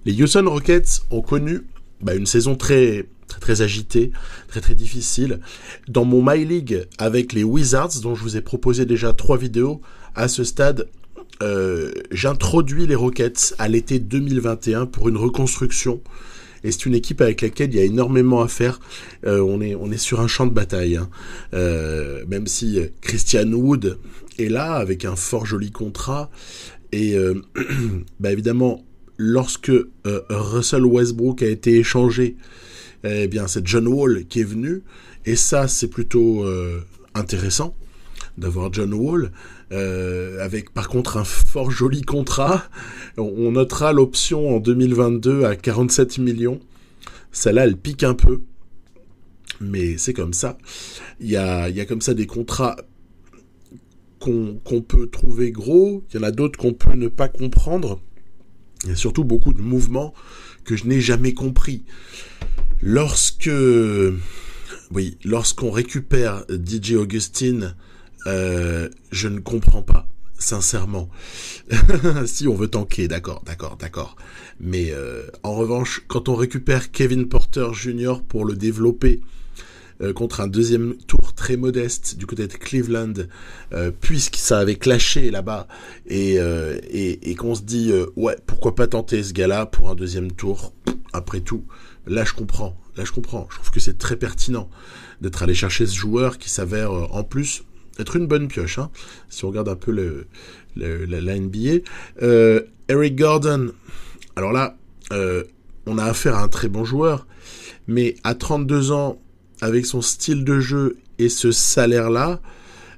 Les Houston Rockets ont connu une saison très, très, très agitée, très, très difficile. Dans mon My League avec les Wizards, dont je vous ai proposé déjà 3 vidéos, à ce stade, j'introduis les Rockets à l'été 2021 pour une reconstruction. Et c'est une équipe avec laquelle il y a énormément à faire. On est sur un champ de bataille, hein. Même si Christian Wood est là avec un fort joli contrat. Et évidemment, lorsque Russell Westbrook a été échangé, eh bien c'est John Wall qui est venu. Et ça, c'est plutôt intéressant d'avoir John Wall. Avec par contre un fort joli contrat. On notera l'option en 2022 à 47 millions. Celle-là, elle pique un peu. Mais c'est comme ça. Il y a comme ça des contrats qu'on peut trouver gros. Il y en a d'autres qu'on peut ne pas comprendre. Il y a surtout beaucoup de mouvements que je n'ai jamais compris. Lorsqu'on récupère DJ Augustin, je ne comprends pas, sincèrement. Si on veut tanker, d'accord. Mais en revanche, quand on récupère Kevin Porter Jr. pour le développer contre un deuxième tour très modeste du côté de Cleveland, puisque ça avait clashé là-bas, et qu'on se dit ouais, pourquoi pas tenter ce gars-là pour un deuxième tour. Après tout, là je comprends. Je trouve que c'est très pertinent d'être allé chercher ce joueur qui s'avère en plus être une bonne pioche, hein, si on regarde un peu la NBA. Eric Gordon, alors là, on a affaire à un très bon joueur, mais à 32 ans, avec son style de jeu et ce salaire-là,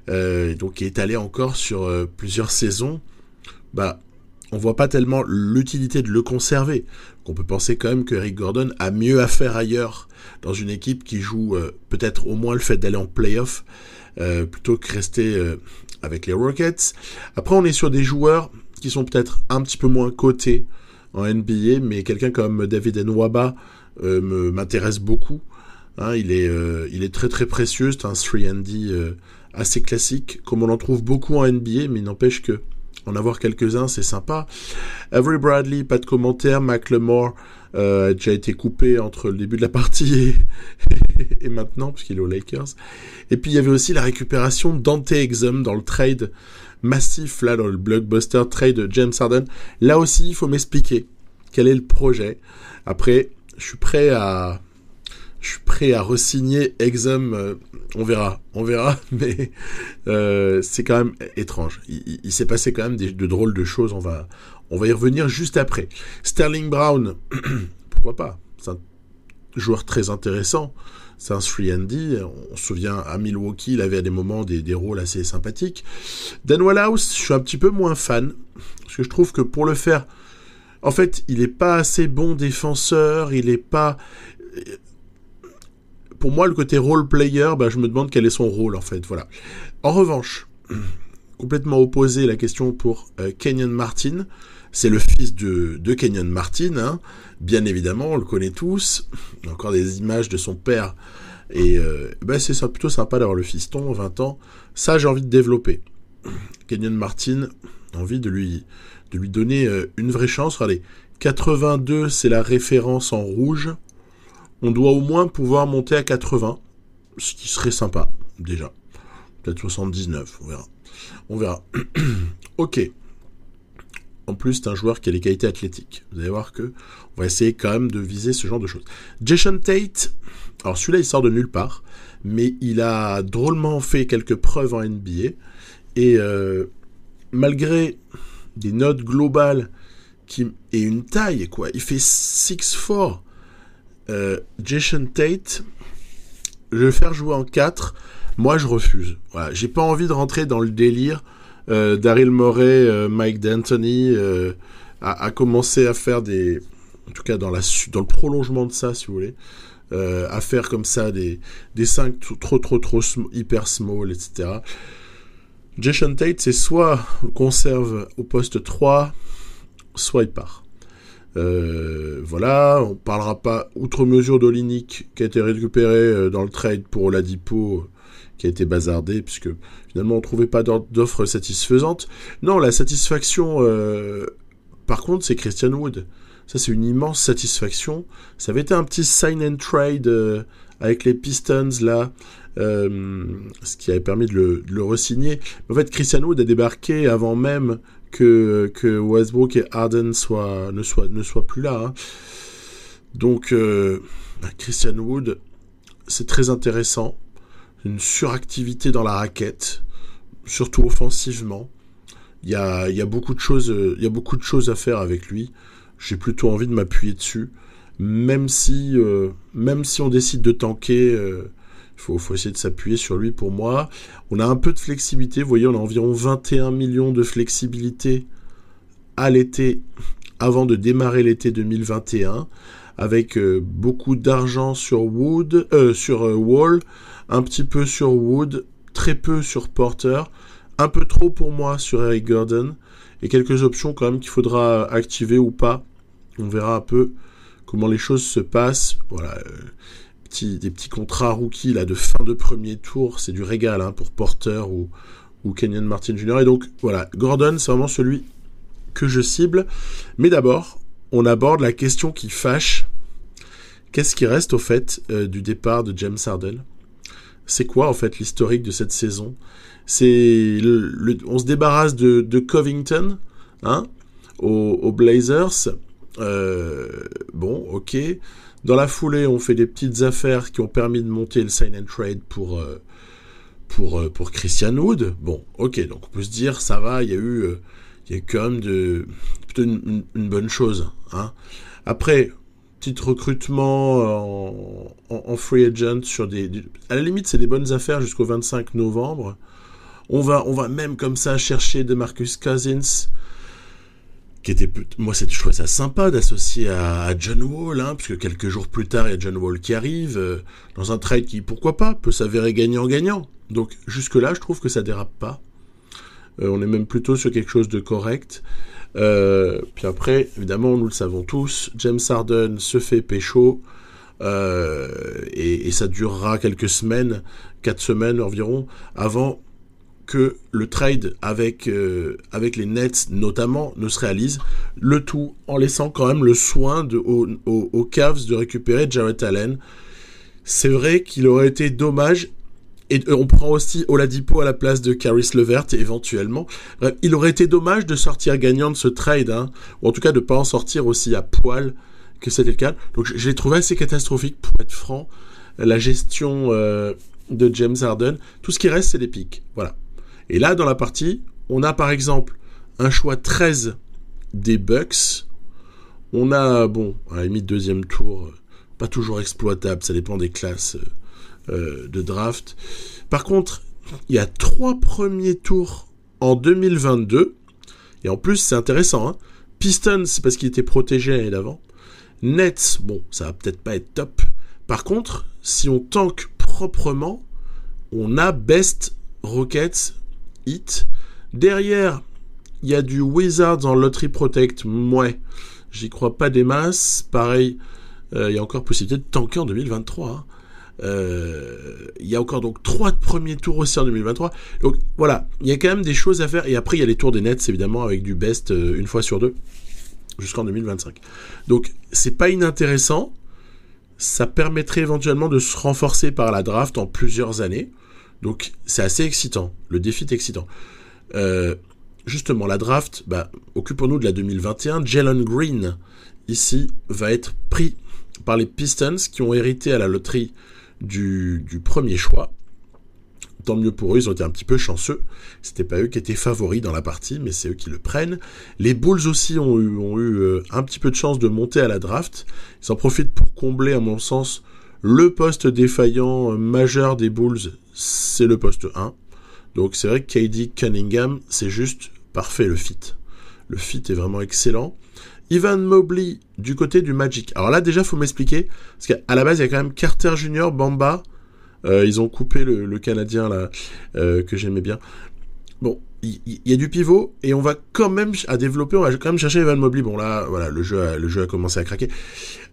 donc qui est allé encore sur plusieurs saisons, on voit pas tellement l'utilité de le conserver. On peut penser quand même que Eric Gordon a mieux à faire ailleurs, dans une équipe qui joue peut-être au moins le fait d'aller en play-off, plutôt que rester avec les Rockets. Après, on est sur des joueurs qui sont peut-être un petit peu moins cotés en NBA, mais quelqu'un comme David Nwaba m'intéresse beaucoup. Hein, il est très très précieux, c'est un 3&D assez classique, comme on en trouve beaucoup en NBA, mais il n'empêche que en avoir quelques-uns, c'est sympa. Avery Bradley, pas de commentaire. McLemore a déjà été coupé entre le début de la partie et maintenant, puisqu'il est aux Lakers. Et puis, il y avait aussi la récupération de Dante Exum dans le trade massif, là, dans le blockbuster trade de James Harden. Là aussi, il faut m'expliquer quel est le projet. Après, je suis prêt à re-signer Exum, on verra, mais c'est quand même étrange. Il s'est passé quand même de drôles de choses, on va y revenir juste après. Sterling Brown, pourquoi pas, c'est un joueur très intéressant, c'est un 3&D, on se souvient à Milwaukee, il avait à des moments des rôles assez sympathiques. Dan Wallace, je suis un petit peu moins fan, parce que je trouve que pour le faire, en fait, il est pas assez bon défenseur, il est pas... Pour moi, le côté role player, je me demande quel est son rôle, en fait, voilà. En revanche, complètement opposé la question pour Kenyon Martin. C'est le fils de Kenyon Martin, hein. Bien évidemment, on le connaît tous. Il y a encore des images de son père. Et c'est ça, plutôt sympa d'avoir le fiston, 20 ans. Ça, j'ai envie de développer. Kenyon Martin, envie de lui donner une vraie chance. Regardez, 82, c'est la référence en rouge. On doit au moins pouvoir monter à 80, ce qui serait sympa, déjà. Peut-être 79, on verra. Ok. En plus, c'est un joueur qui a des qualités athlétiques. Vous allez voir que on va essayer quand même de viser ce genre de choses. Jason Tate, alors celui-là, il sort de nulle part, mais il a drôlement fait quelques preuves en NBA, et malgré des notes globales et une taille, quoi, il fait 6'4". Jason Tate, je vais le faire jouer en 4. Moi, je refuse. Voilà, j'ai pas envie de rentrer dans le délire. Daryl Morey, Mike D'Antoni a commencé à faire en tout cas dans le prolongement de ça, si vous voulez, à faire comme ça des 5 trop hyper small, etc. Jason Tate, c'est soit on conserve au poste 3, soit il part. Voilà, on parlera pas outre mesure d'Olynyk qui a été récupéré dans le trade pour Oladipo qui a été bazardé puisque finalement on trouvait pas d'offre satisfaisante. Non, la satisfaction par contre, c'est Christian Wood. Ça, c'est une immense satisfaction. Ça avait été un petit sign and trade avec les Pistons, là, ce qui avait permis de le re-signer. En fait, Christian Wood a débarqué avant même que Westbrook et Harden ne soient plus là. Hein. Donc, Christian Wood, c'est très intéressant. Une suractivité dans la raquette, surtout offensivement. Il y a beaucoup de choses à faire avec lui. J'ai plutôt envie de m'appuyer dessus. Même si on décide de tanker, faut essayer de s'appuyer sur lui pour moi. On a un peu de flexibilité. Vous voyez, on a environ 21 millions de flexibilité à l'été, avant de démarrer l'été 2021, avec beaucoup d'argent sur Wall, un petit peu sur Wood, très peu sur Porter, un peu trop pour moi sur Eric Gordon, et quelques options quand même qu'il faudra activer ou pas. On verra un peu comment les choses se passent. Voilà, des petits contrats rookies là, de fin de premier tour, c'est du régal hein, pour Porter ou Kenyon Martin Jr. Et donc voilà, Gordon, c'est vraiment celui que je cible. Mais d'abord, on aborde la question qui fâche. Qu'est-ce qui reste au fait du départ de James Harden ? C'est quoi en fait l'historique de cette saison ? C'est on se débarrasse de Covington hein, aux Blazers. Bon, ok. Dans la foulée, on fait des petites affaires qui ont permis de monter le sign and trade pour Christian Wood. Bon, ok, donc on peut se dire ça va. Il y a eu quand même plutôt une bonne chose. Hein. Après, petit recrutement en free agent sur à la limite, c'est des bonnes affaires jusqu'au 25 novembre. On va même comme ça chercher DeMarcus Cousins, qui était, moi, je trouvais ça sympa d'associer à John Wall, hein, puisque quelques jours plus tard, il y a John Wall qui arrive, dans un trade qui, pourquoi pas, peut s'avérer gagnant-gagnant. Donc, jusque-là, je trouve que ça dérape pas. On est même plutôt sur quelque chose de correct. Puis après, évidemment, nous le savons tous, James Harden se fait pécho, et ça durera quelques semaines, 4 semaines environ, avant que le trade avec les Nets notamment ne se réalise, le tout en laissant quand même le soin aux Cavs de récupérer Jarrett Allen. C'est vrai qu'il aurait été dommage, et on prend aussi Oladipo à la place de Caris LeVert éventuellement. Bref, il aurait été dommage de sortir gagnant de ce trade, hein, ou en tout cas de ne pas en sortir aussi à poil que c'était le cas. Donc je l'ai trouvé assez catastrophique, pour être franc, la gestion de James Harden. Tout ce qui reste, c'est les pics. Voilà. Et là, dans la partie, on a par exemple un choix 13 des Bucks. On a, bon, à la limite deuxième tour, pas toujours exploitable, ça dépend des classes de draft. Par contre, il y a 3 premiers tours en 2022. Et en plus, c'est intéressant. Hein. Pistons, c'est parce qu'il était protégé l'année d'avant. Nets, bon, ça va peut-être pas être top. Par contre, si on tank proprement, on a Best, Rockets, Heat. Derrière, il y a du Wizards en Lottery Protect. Ouais, j'y crois pas des masses. Pareil, il y a encore possibilité de tanker en 2023. Hein. Il y a encore donc 3 premiers tours aussi en 2023. Donc voilà, il y a quand même des choses à faire. Et après, il y a les tours des Nets, évidemment, avec du Best une fois sur 2, jusqu'en 2025. Donc, c'est pas inintéressant. Ça permettrait éventuellement de se renforcer par la draft en plusieurs années. Donc, c'est assez excitant. Le défi est excitant. Justement, la draft, occupons-nous de la 2021. Jalen Green, ici, va être pris par les Pistons qui ont hérité à la loterie du premier choix. Tant mieux pour eux, ils ont été un petit peu chanceux. C'était pas eux qui étaient favoris dans la partie, mais c'est eux qui le prennent. Les Bulls aussi ont eu un petit peu de chance de monter à la draft. Ils en profitent pour combler, à mon sens, le poste défaillant majeur des Bulls, c'est le poste 1. Donc c'est vrai que KD Cunningham, c'est juste parfait le fit. Le fit est vraiment excellent. Evan Mobley du côté du Magic. Alors là déjà, faut m'expliquer, parce qu'à la base, il y a quand même Carter Jr., Bamba. Ils ont coupé le Canadien là que j'aimais bien. Bon, il y a du pivot et on va quand même à développer. On va quand même chercher Evan Mobley. Bon là, voilà, le jeu a commencé à craquer.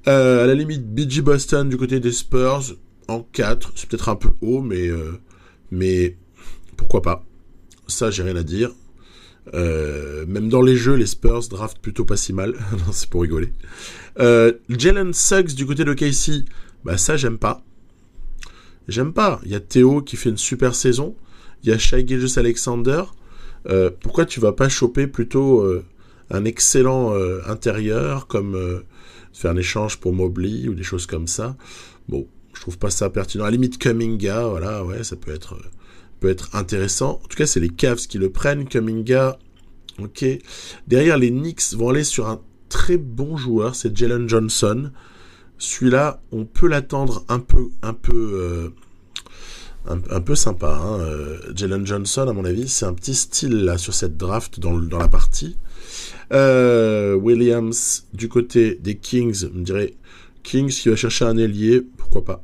À la limite, BG Boston du côté des Spurs en 4, c'est peut-être un peu haut, mais pourquoi pas. Ça, j'ai rien à dire. Même dans les jeux, les Spurs draftent plutôt pas si mal. Non, c'est pour rigoler. Jalen Suggs du côté de KC, bah ça j'aime pas. J'aime pas. Il y a Théo qui fait une super saison. Il y a Shai Gilgeous-Alexander. Pourquoi tu vas pas choper plutôt un excellent intérieur comme faire un échange pour Mobley ou des choses comme ça. Bon, je trouve pas ça pertinent. À la limite, Kuminga, voilà, ouais, ça peut être intéressant. En tout cas, c'est les Cavs qui le prennent. Kuminga, ok. Derrière, les Knicks vont aller sur un très bon joueur, c'est Jalen Johnson. Celui-là, on peut l'attendre un peu sympa. Hein. Jalen Johnson, à mon avis, c'est un petit style là sur cette draft dans la partie. Williams du côté des Kings, on me dirait Kings qui va chercher un ailier, pourquoi pas.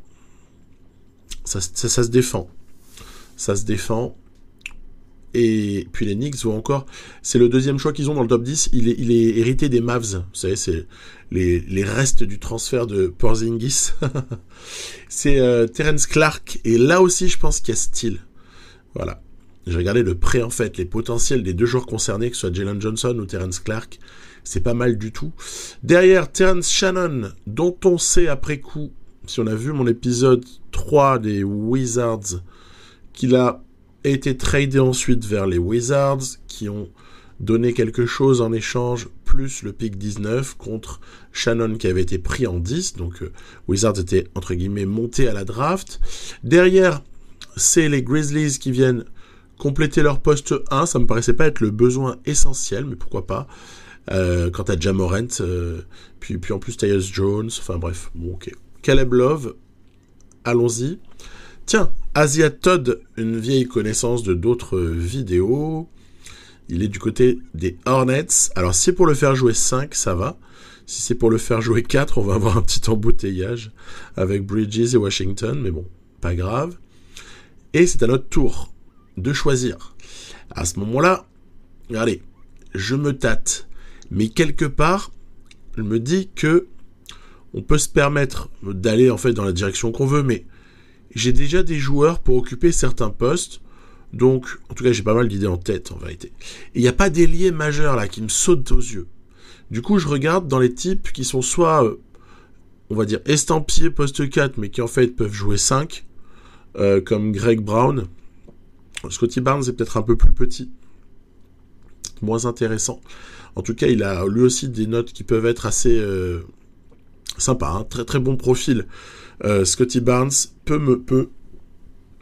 Ça se défend. Ça se défend. Et puis les Knicks vont encore... C'est le deuxième choix qu'ils ont dans le top 10. Il est hérité des Mavs. Vous savez, c'est les restes du transfert de Porzingis. C'est Terence Clark. Et là aussi, je pense qu'il y a style. Voilà. J'ai regardé de près, en fait, les potentiels des deux joueurs concernés, que ce soit Jalen Johnson ou Terence Clark. C'est pas mal du tout. Derrière, Terence Shannon, dont on sait après coup, si on a vu mon épisode 3 des Wizards, qu'il a été tradé ensuite vers les Wizards, qui ont donné quelque chose en échange, plus le pick 19 contre Shannon qui avait été pris en 10. Donc Wizards était, entre guillemets, monté à la draft. Derrière, c'est les Grizzlies qui viennent compléter leur poste 1, ça me paraissait pas être le besoin essentiel, mais pourquoi pas. Quant à Ja Morant, puis en plus Tyus Jones, enfin bref, bon ok. Caleb Love, allons-y. Tiens, Asia Todd, une vieille connaissance de d'autres vidéos. Il est du côté des Hornets. Alors si c'est pour le faire jouer 5, ça va. Si c'est pour le faire jouer 4, on va avoir un petit embouteillage avec Bridges et Washington, mais bon, pas grave. Et c'est à notre tour de choisir. À ce moment-là, regardez, je me tâte, mais quelque part, je me dis que on peut se permettre d'aller en fait dans la direction qu'on veut, mais j'ai déjà des joueurs pour occuper certains postes, donc en tout cas j'ai pas mal d'idées en tête en vérité. Et il n'y a pas d'ailier majeur là qui me saute aux yeux. Du coup je regarde dans les types qui sont soit, on va dire estampillés poste 4, mais qui en fait peuvent jouer 5, comme Greg Brown. Scotty Barnes est peut-être un peu plus petit, moins intéressant. En tout cas, il a lui aussi des notes qui peuvent être assez sympas, hein, très très bon profil. Scotty Barnes peut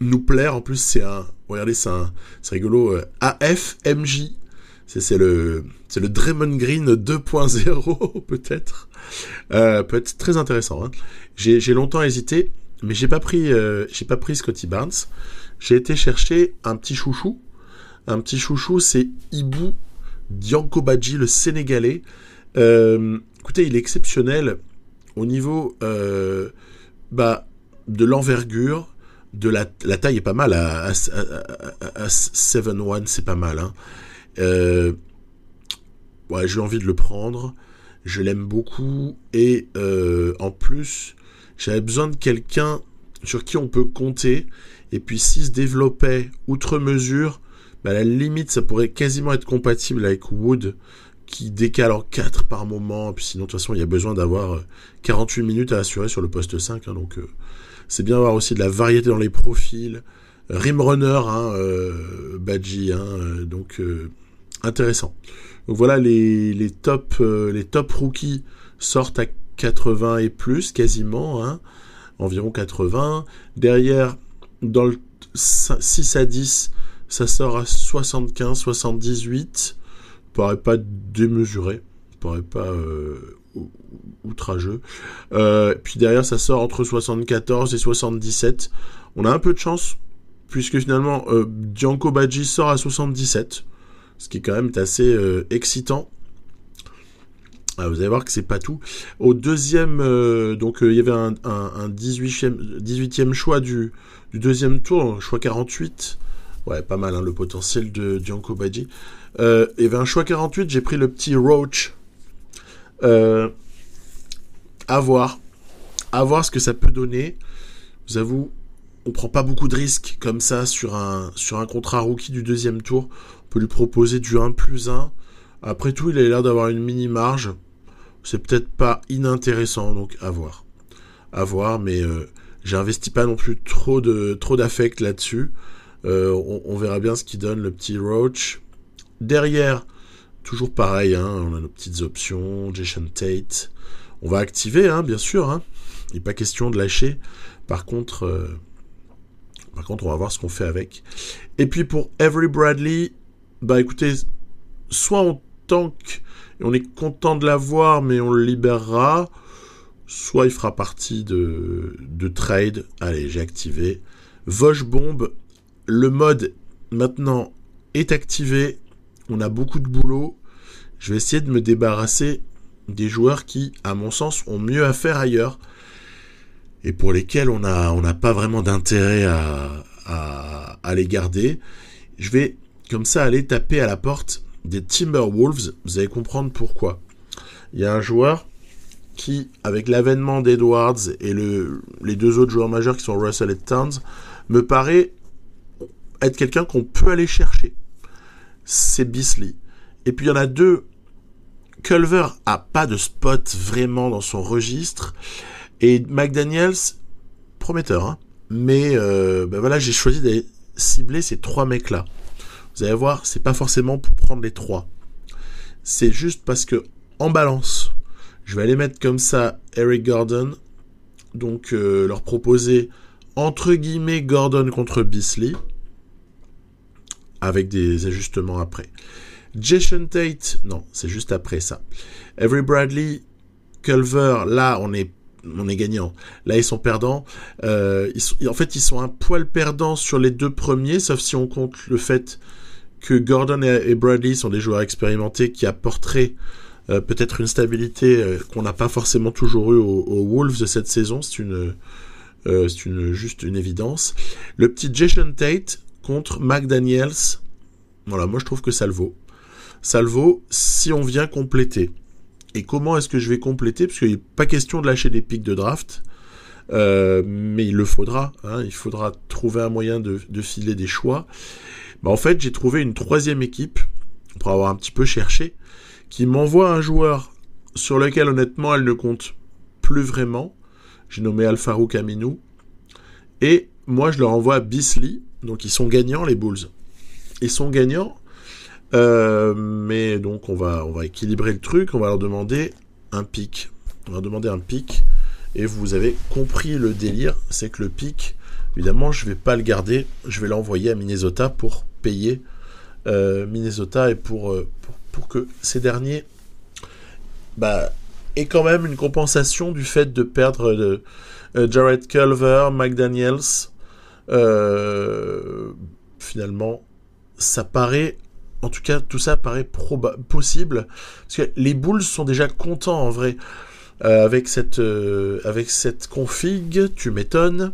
nous plaire. En plus, regardez, c'est rigolo. AFMJ, c'est le Draymond Green 2.0 peut-être. Peut être très intéressant. Hein. J'ai longtemps hésité, mais j'ai pas pris Scotty Barnes. J'ai été chercher un petit chouchou. Un petit chouchou, c'est Ibou Diankobadji, le Sénégalais. Écoutez, il est exceptionnel au niveau de l'envergure, de la taille est pas mal. À 7'1", c'est pas mal. Hein. Ouais, j'ai envie de le prendre. Je l'aime beaucoup. Et en plus, j'avais besoin de quelqu'un sur qui on peut compter. Et puis s'il se développait outre mesure, à la limite ça pourrait quasiment être compatible avec Wood qui décale en 4 par moment. Et puis sinon de toute façon il y a besoin d'avoir 48 minutes à assurer sur le poste 5. Hein, donc c'est bien d'avoir aussi de la variété dans les profils. Rim runner, Badji, donc intéressant. Donc voilà les top rookies sortent à 80 et plus quasiment, hein, environ 80. Derrière, dans le 6 à 10, ça sort à 75, 78. Paraît pas démesuré, paraît pas outrageux. Puis derrière, ça sort entre 74 et 77. On a un peu de chance, puisque finalement, Diankobadji sort à 77, ce qui quand même est assez excitant. Vous allez voir que c'est pas tout. Au deuxième, il y avait un 18e choix du deuxième tour, choix 48. Ouais, pas mal, hein, le potentiel de Diankobadji. Il y avait un choix 48, j'ai pris le petit Roach. À voir ce que ça peut donner. Je vous avoue, on prend pas beaucoup de risques comme ça sur un contrat rookie du deuxième tour. On peut lui proposer du 1+1. Après tout, il a l'air d'avoir une mini marge. C'est peut-être pas inintéressant, donc à voir. À voir, mais j'ai investi pas non plus trop d'affect là-dessus. On verra bien ce qu'il donne, le petit Roach. Derrière, toujours pareil, hein, on a nos petites options, Jason Tate. On va activer, hein, bien sûr. Hein. Il n'est pas question de lâcher. Par contre, on va voir ce qu'on fait avec. Et puis pour Avery Bradley, bah écoutez, soit on tank et on est content de l'avoir, mais on le libérera, soit il fera partie de trade. Allez, j'ai activé. Vosh Bomb, le mode maintenant est activé. On a beaucoup de boulot. Je vais essayer de me débarrasser des joueurs qui, à mon sens, ont mieux à faire ailleurs et pour lesquels on n'a pas vraiment d'intérêt à les garder. Je vais comme ça aller taper à la porte des Timberwolves. Vous allez comprendre pourquoi. Il y a un joueur qui, avec l'avènement d'Edwards et les deux autres joueurs majeurs qui sont Russell et Towns, me paraît être quelqu'un qu'on peut aller chercher. C'est Beasley. Et puis il y en a deux. Culver a pas de spot vraiment dans son registre. Et McDaniels, prometteur, hein. Mais voilà, j'ai choisi d'aller cibler ces trois mecs-là. Vous allez voir, c'est pas forcément pour prendre les trois. C'est juste parce que, en balance, je vais aller mettre comme ça Eric Gordon. Donc, leur proposer, entre guillemets, Gordon contre Beasley. Avec des ajustements après. Jason Tate, non, c'est juste après ça. Avery Bradley, Culver, là, on est gagnant. Là, ils sont perdants. Ils sont un poil perdants sur les deux premiers, sauf si on compte le fait que Gordon et Bradley sont des joueurs expérimentés qui apporteraient peut-être une stabilité qu'on n'a pas forcément toujours eu aux Wolves de cette saison. C'est juste une évidence. Le petit Jason Tate contre McDaniels, voilà, moi je trouve que ça le vaut. Ça le vaut si on vient compléter. Et comment est-ce que je vais compléter ? Parce qu'il n'est pas question de lâcher des pics de draft, mais il le faudra. Hein, il faudra trouver un moyen de filer des choix. Bah, en fait, j'ai trouvé une troisième équipe, pour avoir un petit peu cherché, qui m'envoie un joueur sur lequel honnêtement elle ne compte plus vraiment. J'ai nommé Al-Farouq Aminu. Et moi je leur envoie Beasley. Donc ils sont gagnants, les Bulls. Ils sont gagnants. Mais donc on va équilibrer le truc. On va leur demander un pick. Et vous avez compris le délire. C'est que le pick, évidemment, je vais pas le garder. Je vais l'envoyer à Minnesota pour payer Minnesota et pour que ces derniers aient quand même une compensation du fait de perdre Jared Culver, McDaniels. Finalement, ça paraît, en tout cas, tout ça paraît possible, parce que les Bulls sont déjà contents en vrai avec cette config. Tu m'étonnes.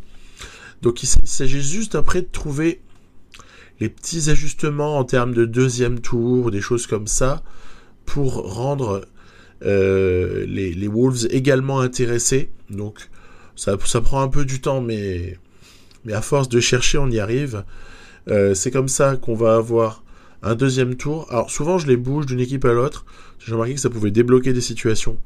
Donc il s'agit juste après de trouver les petits ajustements en termes de deuxième tour, des choses comme ça, pour rendre les Wolves également intéressés. Donc ça prend un peu du temps, mais à force de chercher, on y arrive. C'est comme ça qu'on va avoir un deuxième tour. Alors souvent, je les bouge d'une équipe à l'autre. J'ai remarqué que ça pouvait débloquer des situations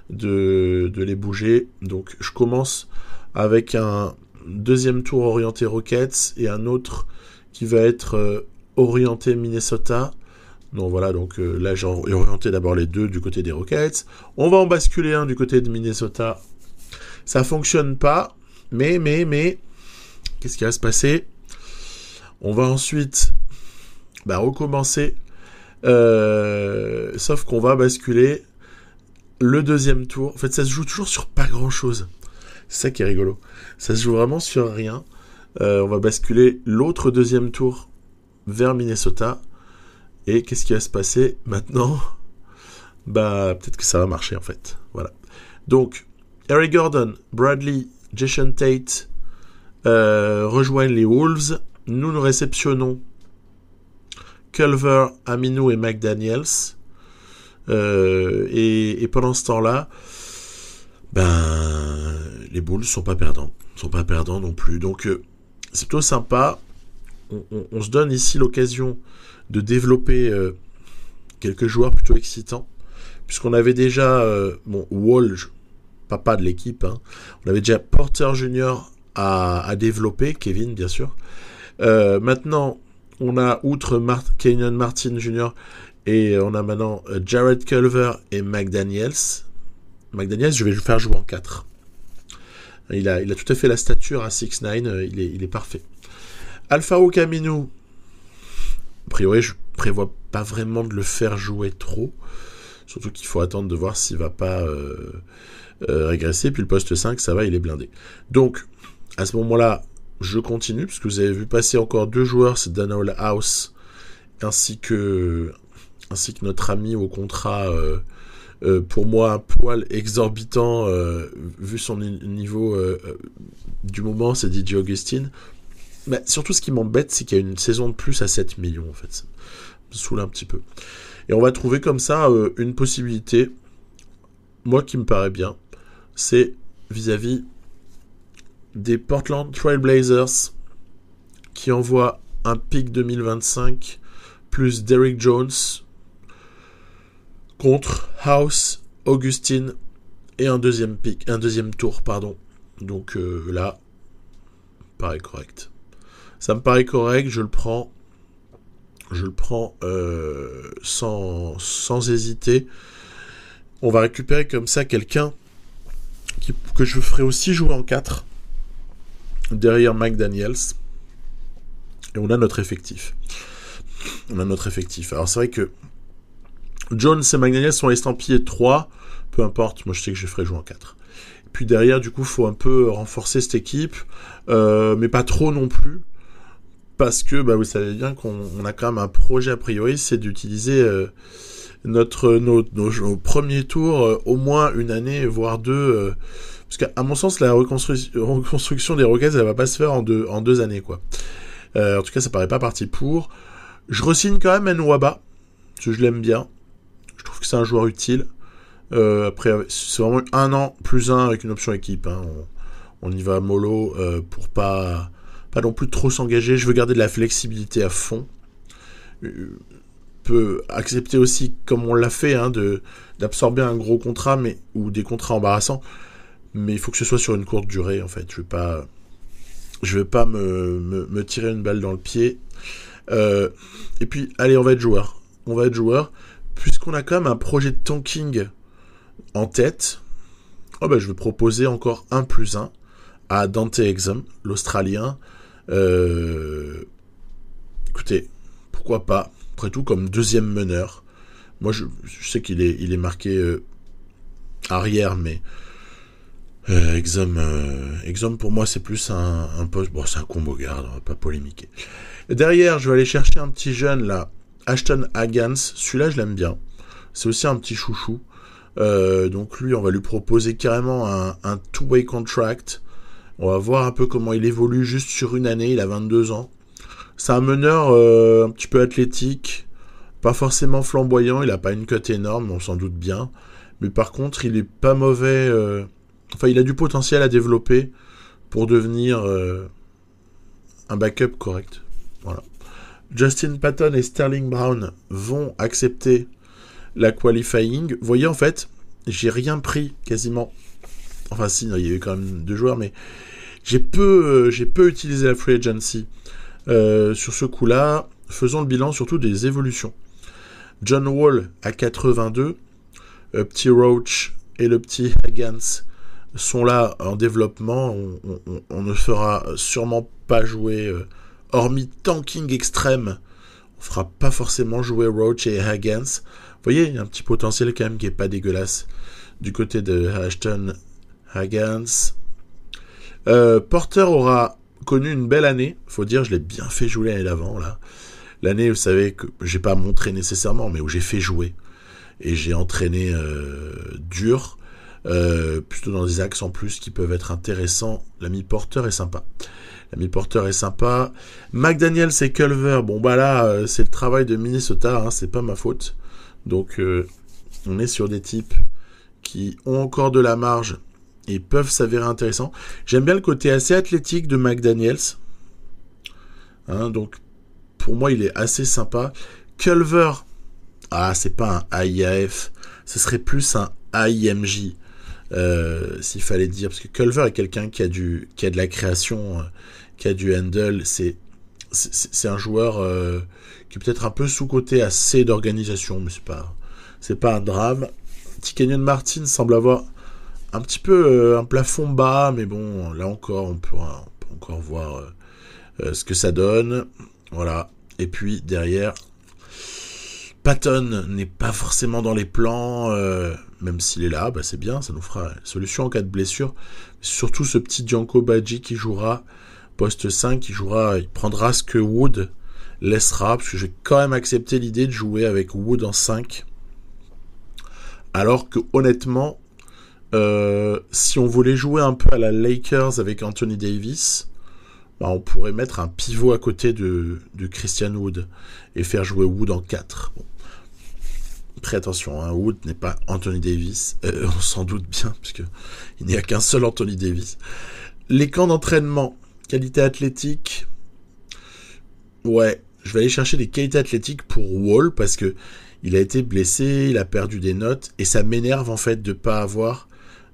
de les bouger. Donc je commence avec un deuxième tour orienté Rockets et un autre qui va être orienté Minnesota. Donc voilà, là j'ai orienté d'abord les deux du côté des Rockets. On va en basculer un du côté de Minnesota. Ça fonctionne pas, mais qu'est-ce qui va se passer ? On va ensuite recommencer, sauf qu'on va basculer le deuxième tour. En fait, ça se joue toujours sur pas grand-chose. C'est ça qui est rigolo. Ça se joue vraiment sur rien. On va basculer l'autre deuxième tour vers Minnesota. Et qu'est-ce qui va se passer maintenant ? Peut-être que ça va marcher en fait. Voilà. Donc, Eric Gordon, Bradley, Jason Tate rejoignent les Wolves. Nous réceptionnons Culver, Aminu et McDaniels. Et pendant ce temps-là, les Bulls sont pas perdants non plus. Donc c'est plutôt sympa. On se donne ici l'occasion de développer quelques joueurs plutôt excitants, puisqu'on avait déjà Wall, papa de l'équipe, hein. On avait déjà Porter Junior à développer, Kevin bien sûr. Maintenant, on a outre Kenyon Martin Jr. et on a maintenant Jared Culver et McDaniels. McDaniels, je vais le faire jouer en 4. Il a tout à fait la stature à 6'9", il est parfait. Alfaro Camino, a priori, je prévois pas vraiment de le faire jouer trop. Surtout qu'il faut attendre de voir s'il va pas régresser. Puis le poste 5, ça va, il est blindé. Donc, à ce moment-là, je continue, puisque vous avez vu passer encore 2 joueurs, c'est Daniel House, ainsi que notre ami au contrat, pour moi, un poil exorbitant, vu son niveau du moment, c'est DJ Augustin. Mais surtout, ce qui m'embête, c'est qu'il y a une saison de plus à 7 millions, en fait. Ça me saoule un petit peu. Et on va trouver comme ça une possibilité, moi qui me paraît bien, c'est vis-à-vis des Portland Trail Blazers qui envoient un pick 2025 plus Derrick Jones contre House, Augustin et un deuxième tour, pardon. Donc là, paraît correct. Ça me paraît correct, je le prends sans hésiter. On va récupérer comme ça quelqu'un que je ferai aussi jouer en 4 derrière McDaniels. Et on a notre effectif. Alors c'est vrai que Jones et McDaniels sont estampillés 3. Peu importe, moi je sais que je ferai jouer en 4. Et puis derrière, du coup, il faut un peu renforcer cette équipe. Mais pas trop non plus. Parce que vous savez bien qu'on a quand même un projet a priori, c'est d'utiliser nos premiers tours au moins une année, voire 2. Parce qu'à mon sens, la reconstruction des Rockets, elle va pas se faire en deux années, quoi. En tout cas, ça paraît pas parti pour. Je re-signe quand même Nwaba, parce que je l'aime bien. Je trouve que c'est un joueur utile. Après, c'est vraiment 1 an plus 1 avec une option équipe. Hein. On y va mollo pour pas non plus trop s'engager. Je veux garder de la flexibilité à fond. Peut accepter aussi, comme on l'a fait, hein, d'absorber un gros contrat, ou des contrats embarrassants. Mais il faut que ce soit sur une courte durée, en fait. Je vais pas me tirer une balle dans le pied. Et puis, allez, on va être joueur. Puisqu'on a quand même un projet de tanking en tête, je vais proposer encore 1+1 à Dante Exum, l'Australien. Écoutez, pourquoi pas, après tout, comme deuxième meneur. Moi, je sais qu'il est marqué arrière, mais Exum, pour moi, c'est plus un poste. Bon, c'est un combo garde, on va pas polémiquer. Derrière, je vais aller chercher un petit jeune, là, Ashton Hagans. Celui-là, je l'aime bien. C'est aussi un petit chouchou. Donc lui, on va lui proposer carrément un two-way contract. On va voir un peu comment il évolue juste sur une année. Il a 22 ans. C'est un meneur un petit peu athlétique, pas forcément flamboyant. Il a pas une cote énorme, on s'en doute bien. Mais par contre, il est pas mauvais. Il a du potentiel à développer pour devenir un backup correct. Voilà. Justin Patton et Sterling Brown vont accepter la qualifying. Vous voyez, en fait, j'ai rien pris quasiment. Enfin, si, il y a eu quand même 2 joueurs, mais j'ai peu utilisé la free agency. Sur ce coup-là, faisons le bilan surtout des évolutions. John Wall à 82, petit Roach et le petit Hagans sont là en développement. On ne fera sûrement pas jouer, hormis tanking extrême, on fera pas forcément jouer Roach et Hagans. Vous voyez, il y a un petit potentiel quand même qui est pas dégueulasse du côté de Ashton Hagans. Porter aura connu une belle année, faut dire, je l'ai bien fait jouer l'année d'avant, là. L'année, vous savez, que j'ai pas montré nécessairement, mais où j'ai fait jouer. Et j'ai entraîné dur, plutôt dans des axes en plus qui peuvent être intéressants. L'ami Porter est sympa. McDaniels et Culver, là, c'est le travail de Minnesota, hein, c'est pas ma faute. Donc, on est sur des types qui ont encore de la marge et peuvent s'avérer intéressants. J'aime bien le côté assez athlétique de McDaniels. Hein, donc, pour moi, il est assez sympa. Culver, c'est pas un AIAF, ce serait plus un AIMJ, s'il fallait dire, parce que Culver est quelqu'un qui a de la création, qui a du handle, c'est un joueur qui est peut-être un peu sous-coté, assez d'organisation, mais c'est pas un drame. Kenyon Martin semble avoir un petit peu un plafond bas, mais bon, là encore, on peut encore voir ce que ça donne. Voilà. Et puis derrière, Patton n'est pas forcément dans les plans, même s'il est là, c'est bien, ça nous fera une solution en cas de blessure. Surtout ce petit Gianco Baggi qui jouera poste 5, il prendra ce que Wood laissera, parce que j'ai quand même accepté l'idée de jouer avec Wood en 5. Alors que honnêtement, si on voulait jouer un peu à la Lakers avec Anthony Davis, on pourrait mettre un pivot à côté de Christian Wood et faire jouer Wood en 4. Bon. Après attention, Wood n'est pas Anthony Davis, on s'en doute bien, puisque il n'y a qu'un seul Anthony Davis. Les camps d'entraînement, qualité athlétique, ouais, je vais aller chercher des qualités athlétiques pour Wall, parce que il a été blessé, il a perdu des notes, et ça m'énerve en fait de pas avoir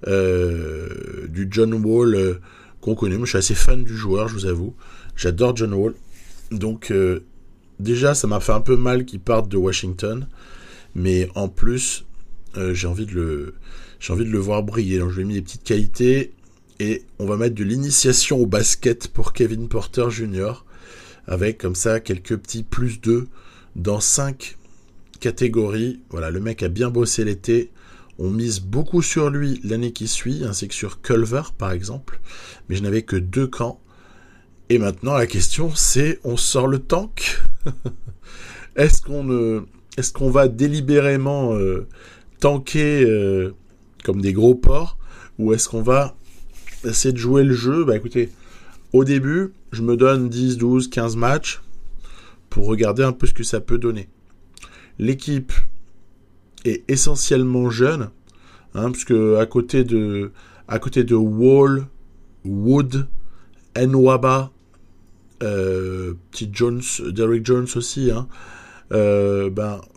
du John Wall qu'on connaît. Moi je suis assez fan du joueur, je vous avoue, j'adore John Wall, donc déjà ça m'a fait un peu mal qu'il parte de Washington, mais en plus j'ai envie de le voir briller, donc je lui ai mis des petites qualités, et on va mettre de l'initiation au basket pour Kevin Porter Jr., avec comme ça quelques petits plus 2 dans 5 catégories. Voilà, le mec a bien bossé l'été, on mise beaucoup sur lui l'année qui suit, ainsi que sur Culver par exemple, mais je n'avais que 2 camps, et maintenant la question c'est, on sort le tank est-ce qu'on va délibérément tanker comme des gros porcs, ou est-ce qu'on va essayer de jouer le jeu? Écoutez, au début, je me donne 10, 12, 15 matchs pour regarder un peu ce que ça peut donner. L'équipe est essentiellement jeune, puisque à côté de Wall, Wood, Nwaba, petit Jones, Derrick Jones aussi,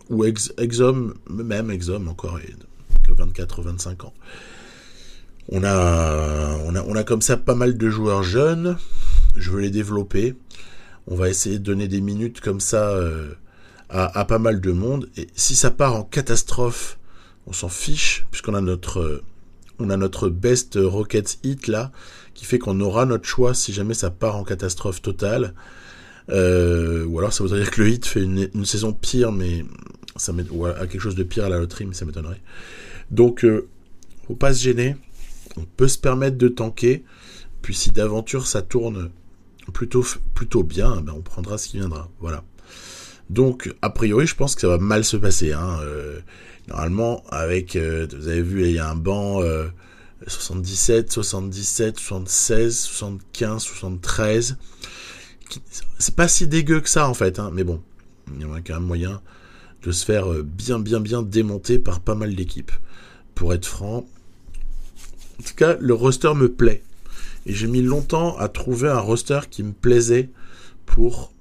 ou Exum, même Exum encore, que 24 ou 25 ans. On a comme ça pas mal de joueurs jeunes. Je veux les développer. On va essayer de donner des minutes comme ça à pas mal de monde. Et si ça part en catastrophe, on s'en fiche, puisqu'on a notre best Rockets hit là, qui fait qu'on aura notre choix si jamais ça part en catastrophe totale. Ou alors ça voudrait dire que le hit fait une saison pire, mais ou à quelque chose de pire à la loterie, mais ça m'étonnerait. Donc faut pas se gêner. On peut se permettre de tanker, puis si d'aventure ça tourne plutôt bien, on prendra ce qui viendra. Voilà. Donc, a priori, je pense que ça va mal se passer. Normalement, avec, vous avez vu, il y a un banc 77, 77, 76, 75, 73. C'est pas si dégueu que ça, en fait. Mais bon, il y a quand même moyen de se faire bien démonter par pas mal d'équipes. Pour être franc, en tout cas, le roster me plaît. Et j'ai mis longtemps à trouver un roster qui me plaisait pour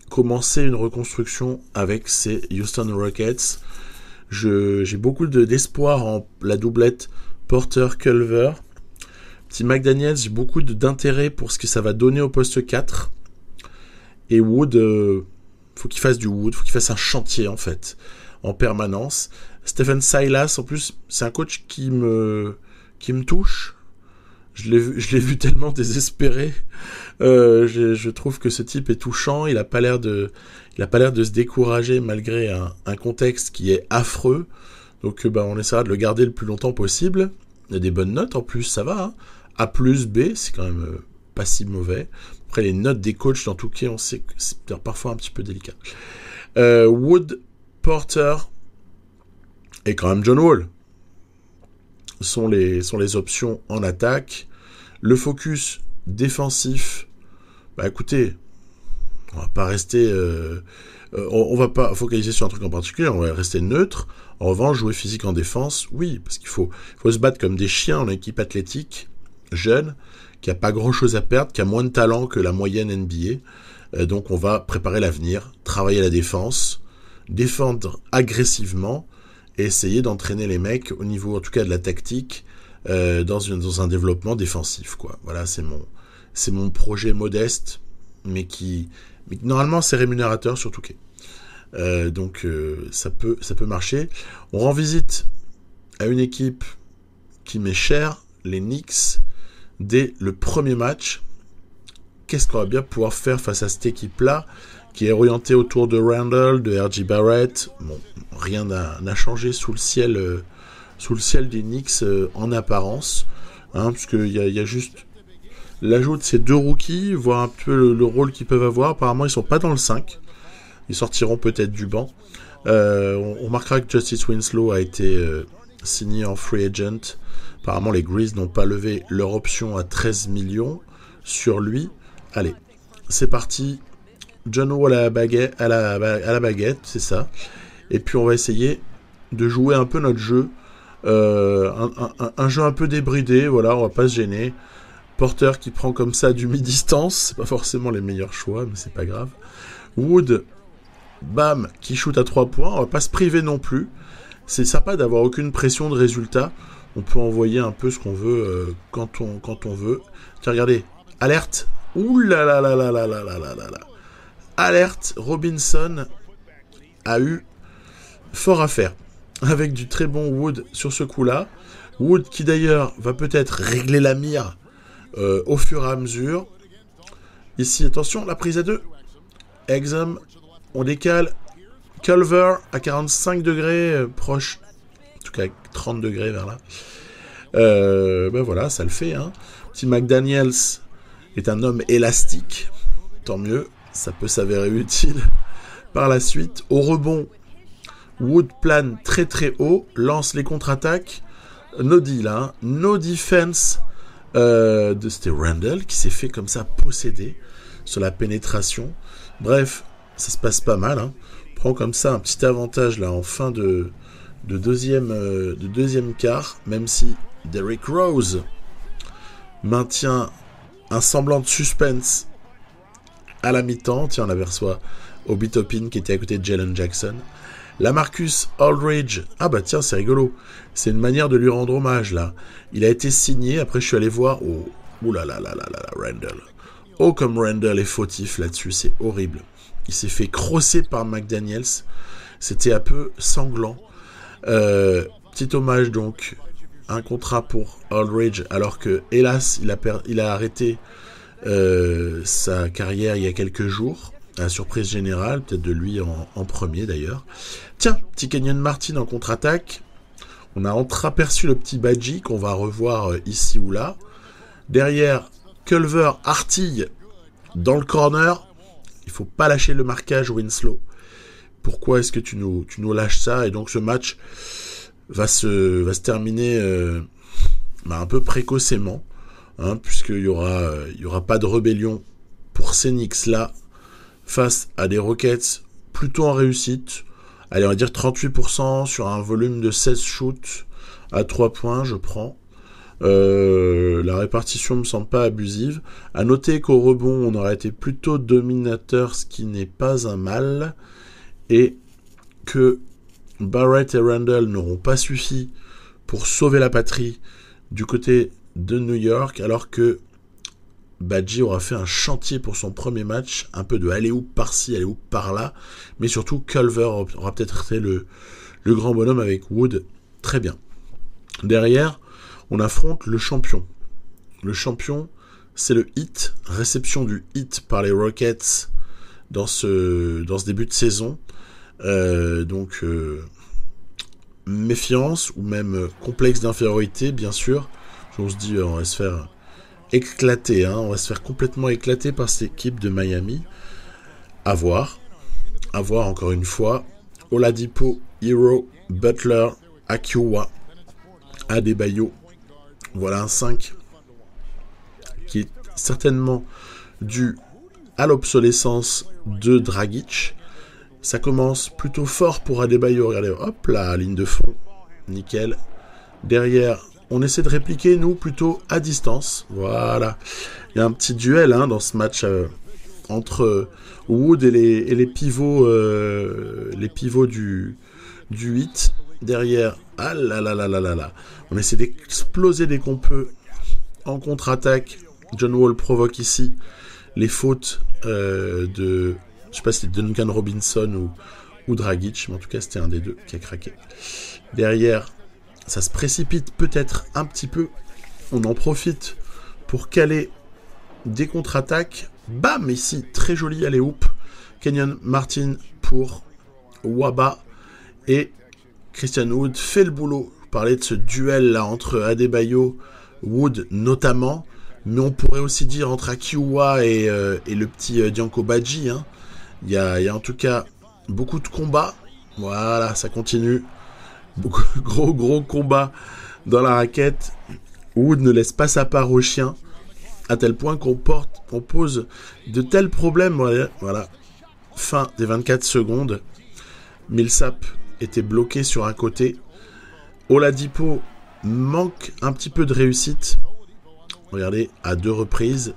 commencer une reconstruction avec ces Houston Rockets. J'ai beaucoup d'espoir en la doublette Porter-Culver. Petit McDaniels, j'ai beaucoup d'intérêt pour ce que ça va donner au poste 4. Et Wood, faut qu'il fasse du Wood, faut qu'il fasse un chantier en fait, en permanence. Stephen Silas, en plus, c'est un coach qui me touche. Je l'ai vu tellement désespéré. Je trouve que ce type est touchant. Il a pas l'air de se décourager malgré un contexte qui est affreux. Donc, on essaiera de le garder le plus longtemps possible. Il y a des bonnes notes en plus, ça va. A plus B, c'est quand même pas si mauvais. Après, les notes des coachs, dans tout cas, on sait que c'est parfois un petit peu délicat. Wood, Porter et quand même John Wall sont les options en attaque. Le focus défensif, écoutez, on va pas rester, on va pas focaliser sur un truc en particulier, on va rester neutre. En revanche, jouer physique en défense, oui, parce qu'il faut se battre comme des chiens en équipe athlétique, jeune, qui a pas grand-chose à perdre, qui a moins de talent que la moyenne NBA. Donc on va préparer l'avenir, travailler la défense, défendre agressivement et essayer d'entraîner les mecs au niveau, en tout cas, de la tactique, dans un développement défensif, quoi. Voilà, c'est mon projet modeste, mais normalement c'est rémunérateur sur Touquet. Donc ça peut marcher. On rend visite à une équipe qui m'est chère, les Knicks, dès le premier match. Qu'est-ce qu'on va bien pouvoir faire face à cette équipe-là, qui est orientée autour de Randall, de R.J. Barrett. Bon, rien n'a changé sous le ciel des Knicks en apparence, hein, parce qu'il y a juste l'ajout de ces deux rookies, voir un peu le rôle qu'ils peuvent avoir. Apparemment, ils sont pas dans le 5. Ils sortiront peut-être du banc. On remarquera que Justice Winslow a été signé en free agent. Apparemment, les Grizzlies n'ont pas levé leur option à 13 millions sur lui. Allez, c'est parti. John Wall à la baguette, c'est ça. Et puis, on va essayer de jouer un peu notre jeu. Un jeu un peu débridé, voilà, on va pas se gêner. Porter qui prend comme ça du mi-distance, c'est pas forcément les meilleurs choix, mais c'est pas grave. Wood, bam, qui shoot à 3 points, on va pas se priver non plus. C'est sympa d'avoir aucune pression de résultat. On peut envoyer un peu ce qu'on veut quand on veut. Tiens, regardez, alerte. Ouh là là là là là là là là là. Alerte, Robinson a eu fort à faire avec du très bon Wood sur ce coup-là. Wood qui d'ailleurs va peut-être régler la mire au fur et à mesure. Ici, attention, la prise à 2. Exum, on décale. Culver à 45 degrés, proche, en tout cas 30 degrés vers là. Ben voilà, ça le fait. Hein. Petit McDaniels est un homme élastique. Tant mieux, ça peut s'avérer utile par la suite. Au rebond, Wood plane très très haut, lance les contre-attaques. No deal, hein. No defense c'était Randall qui s'est fait comme ça posséder sur la pénétration. Bref, ça se passe pas mal. Hein. On prend comme ça un petit avantage là en fin de deuxième quart, même si Derrick Rose maintient un semblant de suspense à la mi-temps. Tiens, on aperçoit Obi Toppin qui était à côté de Jalen Jackson. LaMarcus Aldridge, ah bah tiens, c'est rigolo. C'est une manière de lui rendre hommage, là. Il a été signé, après je suis allé voir... Oh là là là là là, Randall. Oh, comme Randall est fautif là-dessus, c'est horrible. Il s'est fait crosser par McDaniels. C'était un peu sanglant. Petit hommage, donc. Un contrat pour Aldridge, alors que, hélas, il a arrêté sa carrière il y a quelques jours. À la surprise générale, peut-être de lui en premier d'ailleurs. Tiens, petit Kenyon Martin en contre-attaque. On a entreaperçu le petit Badji qu'on va revoir ici ou là. Derrière, Culver artille dans le corner. Il faut pas lâcher le marquage, Winslow. Pourquoi est-ce que tu nous lâches ça? Et donc ce match va se terminer un peu précocement, hein, puisqu'il y aura pas de rébellion pour ces Knicks-là face à des Rockets plutôt en réussite. Allez, on va dire 38% sur un volume de 16 shoots à 3 points, je prends. La répartition me semble pas abusive. À noter qu'au rebond, on aurait été plutôt dominateur, ce qui n'est pas un mal. Et que Barrett et Randall n'auront pas suffi pour sauver la patrie du côté de New York, alors que Badji aura fait un chantier pour son premier match, un peu de alley-oop par-ci, alley-oop par-là, mais surtout Culver aura peut-être été le grand bonhomme avec Wood. Très bien. Derrière, on affronte le champion. Le champion, c'est le Heat, réception du Heat par les Rockets dans ce début de saison. Donc, méfiance ou même complexe d'infériorité, bien sûr. On se dit, on va se faire éclater, hein, on va se faire complètement éclater par cette équipe de Miami. À voir encore une fois. Oladipo, Hero, Butler, Akiwa, Adebayo. Voilà un 5 qui est certainement dû à l'obsolescence de Dragic. Ça commence plutôt fort pour Adebayo. Regardez, hop là, ligne de fond. Nickel. Derrière, on essaie de répliquer, nous, plutôt à distance. Voilà. Il y a un petit duel dans ce match entre Wood et les pivots du 8. Derrière, ah là là là là là là. On essaie d'exploser dès qu'on peut en contre-attaque. John Wall provoque ici les fautes de... Je sais pas si c'était Duncan Robinson ou Dragic, mais en tout cas c'était un des deux qui a craqué. Derrière, ça se précipite peut-être un petit peu. On en profite pour caler des contre-attaques. Bam, ici, très joli alley-oop. Kenyon Martin pour Waba. Et Christian Wood fait le boulot. Je parlais de ce duel là entre Adebayo, Wood notamment. Mais on pourrait aussi dire entre Akiuwa et le petit Dianko Badji. Il y a en tout cas beaucoup de combats. Voilà, ça continue. Beaucoup, gros combat dans la raquette. Wood ne laisse pas sa part au chien. À tel point qu'on pose de tels problèmes. Voilà. Fin des 24 secondes. Millsap était bloqué sur un côté. Oladipo manque un petit peu de réussite. Regardez, à 2 reprises.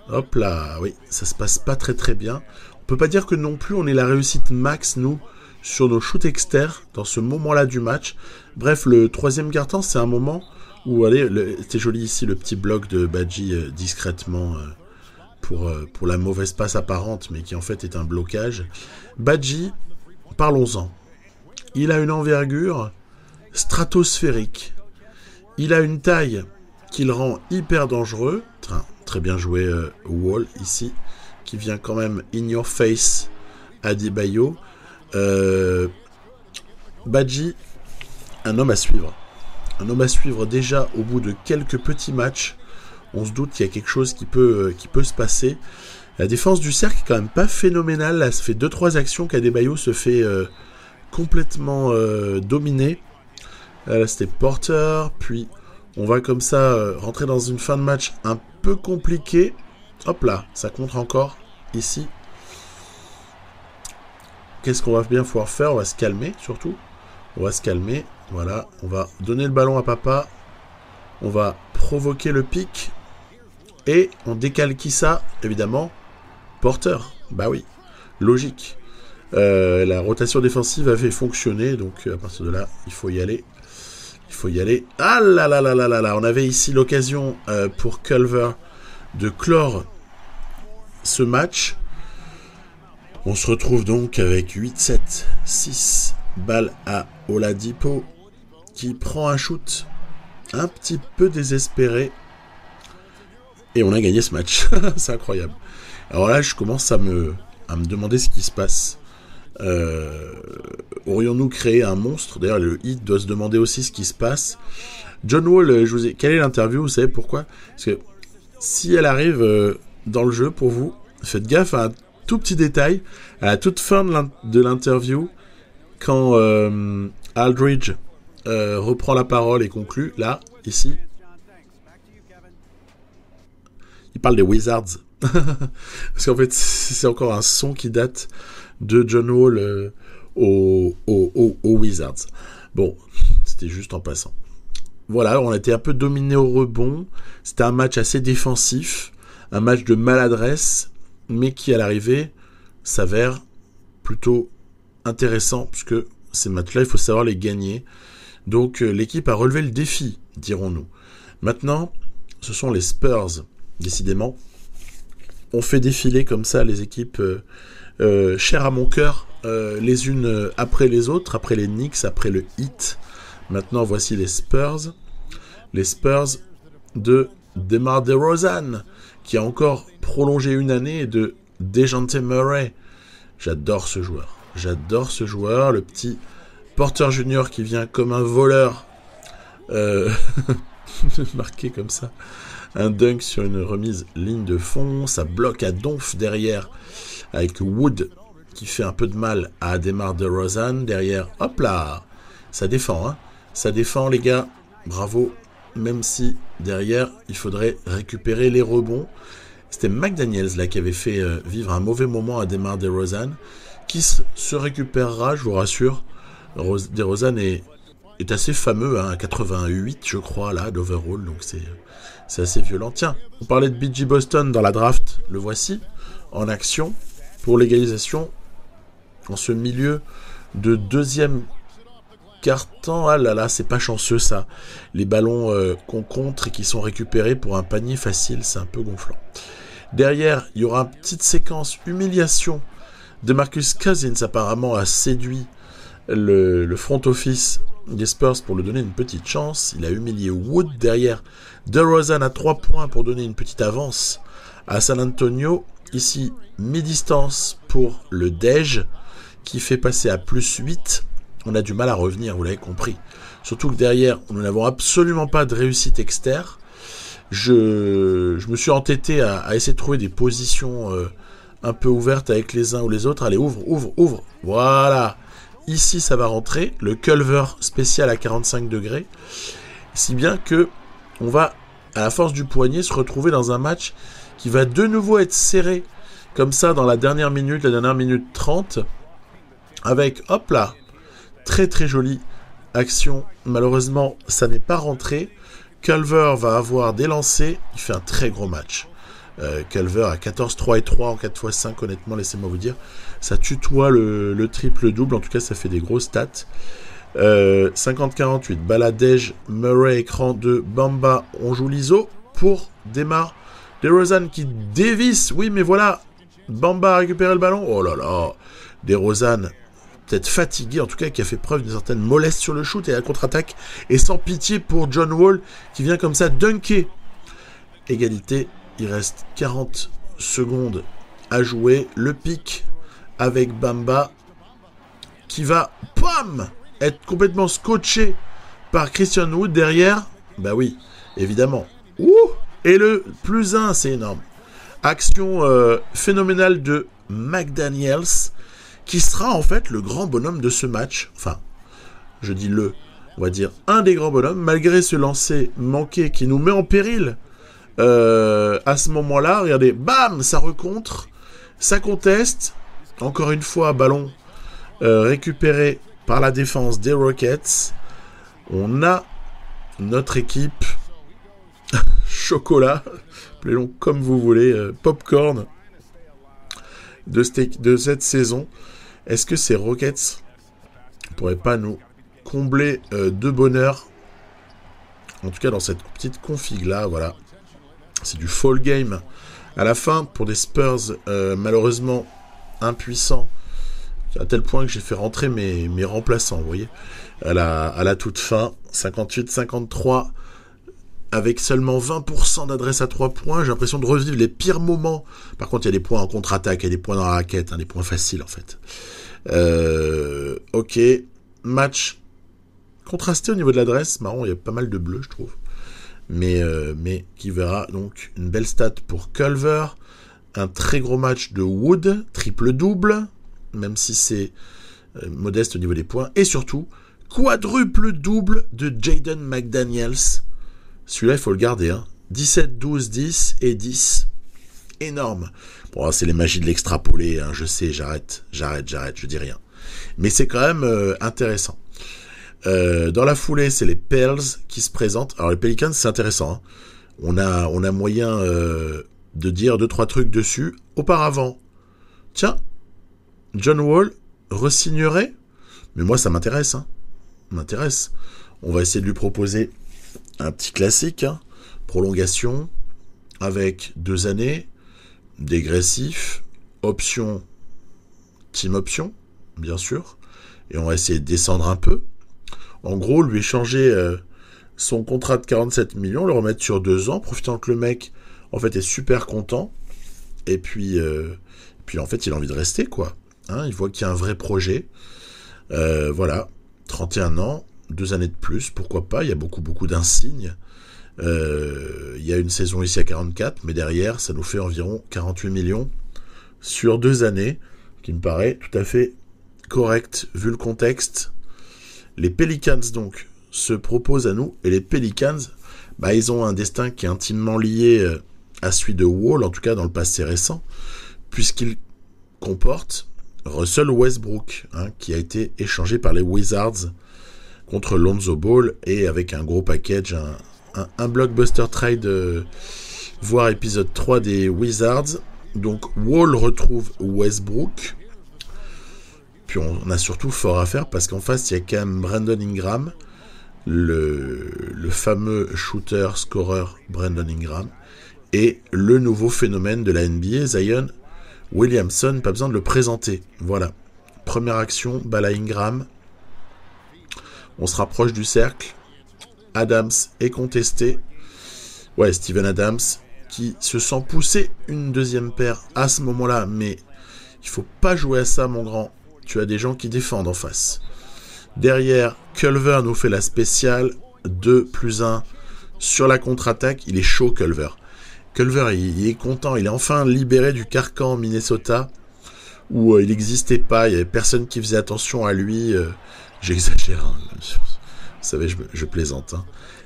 Hop là, oui, ça se passe pas très bien. On peut pas dire que non plus on est la réussite max, nous, sur nos shoots externes, dans ce moment-là du match. Bref, le 3e quart-temps, c'est un moment où, allez, c'était joli ici, le petit bloc de Badji discrètement pour la mauvaise passe apparente, mais qui en fait est un blocage. Badji, parlons-en. Il a une envergure stratosphérique. Il a une taille qui le rend hyper dangereux. Très bien joué Wall ici, qui vient quand même in your face Adebayo. Badji, un homme à suivre. Un homme à suivre déjà au bout de quelques petits matchs. On se doute qu'il y a quelque chose qui peut se passer. La défense du cercle est quand même pas phénoménale. Là, ça fait 2-3 actions qu'Adebayo se fait complètement dominer. Là, c'était Porter, puis on va comme ça rentrer dans une fin de match un peu compliquée. Hop là, ça contre encore ici. Qu'est-ce qu'on va bien pouvoir faire? On va se calmer surtout. On va se calmer. Voilà, on va donner le ballon à papa. On va provoquer le pic. Et on décale qui ça? Évidemment, Porter. Bah oui, logique. La rotation défensive avait fonctionné. Donc à partir de là, il faut y aller. Il faut y aller. Ah là là là là là là. On avait ici l'occasion pour Culver de clore ce match. On se retrouve donc avec 8-7, 6 balles à Oladipo qui prend un shoot un petit peu désespéré. Et on a gagné ce match. C'est incroyable. Alors là, je commence à me demander ce qui se passe. Aurions-nous créé un monstre? D'ailleurs, le Heat doit se demander aussi ce qui se passe. John Wall, quelle est l'interview? Vous savez pourquoi? Parce que si elle arrive dans le jeu pour vous, faites gaffe à un tout petit détail. À la toute fin de l'interview, quand Aldridge reprend la parole et conclut, là, ici, il parle des Wizards. Parce qu'en fait, c'est encore un son qui date de John Wall aux Wizards. Bon, c'était juste en passant. Voilà, on a été un peu dominé au rebond. C'était un match assez défensif, un match de maladresse, mais qui à l'arrivée s'avère plutôt intéressant, puisque ces matchs-là, il faut savoir les gagner. Donc l'équipe a relevé le défi, dirons-nous. Maintenant, ce sont les Spurs, décidément. On fait défiler comme ça les équipes chères à mon cœur, les unes après les autres, après les Knicks, après le Heat. Maintenant, voici les Spurs. Les Spurs de DeMar DeRozan, qui a encore prolongé une année, et de DeJounte Murray. J'adore ce joueur. J'adore ce joueur. Le petit Porter Junior qui vient comme un voleur marqué comme ça. Un dunk sur une remise ligne de fond. Ça bloque à donf derrière avec Wood qui fait un peu de mal à DeMar DeRozan. Derrière, hop là, ça défend, hein. Ça défend les gars, bravo. Même si derrière, il faudrait récupérer les rebonds. C'était McDaniels là qui avait fait vivre un mauvais moment à DeMar DeRozan, qui se récupérera, je vous rassure. DeRozan est est assez fameux, hein, 88 je crois là d'overall, donc c'est assez violent. Tiens, on parlait de BG Boston dans la draft, le voici en action pour l'égalisation en ce milieu de deuxième quart-temps. Ah là là, c'est pas chanceux ça. Les ballons qu'on contre et qui sont récupérés pour un panier facile, c'est un peu gonflant. Derrière, il y aura une petite séquence humiliation de Marcus Cousins, apparemment a séduit le front office des Spurs pour lui donner une petite chance. Il a humilié Wood. Derrière, DeRozan à 3 points pour donner une petite avance à San Antonio. Ici, mi-distance pour le Dej qui fait passer à plus 8. On a du mal à revenir, vous l'avez compris. Surtout que derrière, nous n'avons absolument pas de réussite externe. Je me suis entêté à essayer de trouver des positions un peu ouvertes avec les uns ou les autres. Allez, ouvre. Voilà. Ici, ça va rentrer. Le Culver spécial à 45 degrés. Si bien que on va, à la force du poignet, se retrouver dans un match qui va de nouveau être serré. Comme ça, dans la dernière minute 30. Avec, hop là, très très jolie action. Malheureusement, ça n'est pas rentré. Culver va avoir des lancers. Il fait un très gros match. Culver à 14, 3 et 3 en 4x5, honnêtement, laissez-moi vous dire. Ça tutoie le triple-double. En tout cas, ça fait des grosses stats. 50-48. Baladej, Murray, écran de Bamba. On joue l'ISO pour démarre. DeRozan qui dévisse. Oui, mais voilà. Bamba a récupéré le ballon. Oh là là. DeRozan, peut-être fatigué, en tout cas, qui a fait preuve d'une certaine mollesse sur le shoot et la contre-attaque. Et sans pitié pour John Wall, qui vient comme ça dunker. Égalité. Il reste 40 secondes à jouer. Le pic avec Bamba qui va, pam, être complètement scotché par Christian Wood derrière. Bah oui, évidemment. Ouh, et le plus 1, c'est énorme. Action phénoménale de McDaniels qui sera en fait le grand bonhomme de ce match. Enfin, je dis on va dire un des grands bonhommes, malgré ce lancer manqué qui nous met en péril. À ce moment-là, regardez, bam, ça recontre, ça conteste, encore une fois, ballon récupéré par la défense des Rockets. On a notre équipe chocolat, appelez-le comme vous voulez, popcorn de cette saison. Est-ce que ces Rockets pourraient pas nous combler de bonheur, en tout cas dans cette petite config là, voilà. C'est du fall game à la fin pour des Spurs malheureusement impuissants, à tel point que j'ai fait rentrer mes remplaçants, vous voyez, à la toute fin. 58-53 avec seulement 20% d'adresse à 3 points. J'ai l'impression de revivre les pires moments. Par contre, il y a des points en contre-attaque, il y a des points dans la raquette, des points faciles en fait. Ok, match contrasté au niveau de l'adresse. Marrant, il y a pas mal de bleu, je trouve. Mais qui verra donc une belle stat pour Culver, un très gros match de Wood, triple-double, même si c'est modeste au niveau des points, et surtout, quadruple-double de Jaden McDaniels. Celui-là, il faut le garder, hein. 17, 12, 10 et 10. Énorme. Bon, c'est les magies de l'extrapolé, hein, je sais, j'arrête, je dis rien. Mais c'est quand même intéressant. Dans la foulée, c'est les Pels qui se présentent. Alors les Pelicans, c'est intéressant, hein. On a moyen de dire 2-3 trucs dessus. Auparavant, tiens, John Wall re-signerait. Mais moi, ça m'intéresse, hein. M'intéresse. On va essayer de lui proposer un petit classique, hein. Prolongation avec 2 années, dégressif, option, team option, bien sûr. Et on va essayer de descendre un peu. En gros, lui échanger son contrat de 47 millions, le remettre sur 2 ans, profitant que le mec, en fait, est super content. Et puis en fait, il a envie de rester, quoi. Hein, il voit qu'il y a un vrai projet. Voilà, 31 ans, 2 années de plus, pourquoi pas. Il y a beaucoup d'insignes. Il y a une saison ici à 44, mais derrière, ça nous fait environ 48 millions sur 2 années, ce qui me paraît tout à fait correct, vu le contexte. Les Pelicans, donc, se proposent à nous. Et les Pelicans, ils ont un destin qui est intimement lié à celui de Wall, en tout cas dans le passé récent, puisqu'ils comportent Russell Westbrook, hein, qui a été échangé par les Wizards contre Lonzo Ball, et avec un gros package, un blockbuster trade, voire épisode 3 des Wizards. Donc Wall retrouve Westbrook. Puis on a surtout fort à faire parce qu'en face, il y a quand même Brandon Ingram, le fameux shooter, scoreur Brandon Ingram, et le nouveau phénomène de la NBA, Zion Williamson, pas besoin de le présenter. Voilà. Première action, balle à Ingram. On se rapproche du cercle. Adams est contesté. Ouais, Steven Adams qui se sent pousser une deuxième paire à ce moment-là, mais il faut pas jouer à ça, mon grand. Tu as des gens qui défendent en face. Derrière, Culver nous fait la spéciale 2+1 sur la contre-attaque. Il est chaud, Culver. Culver, il est content. Il est enfin libéré du carcan Minnesota où il n'existait pas. Il n'y avait personne qui faisait attention à lui. J'exagère. Hein. Vous savez, je plaisante. Hein.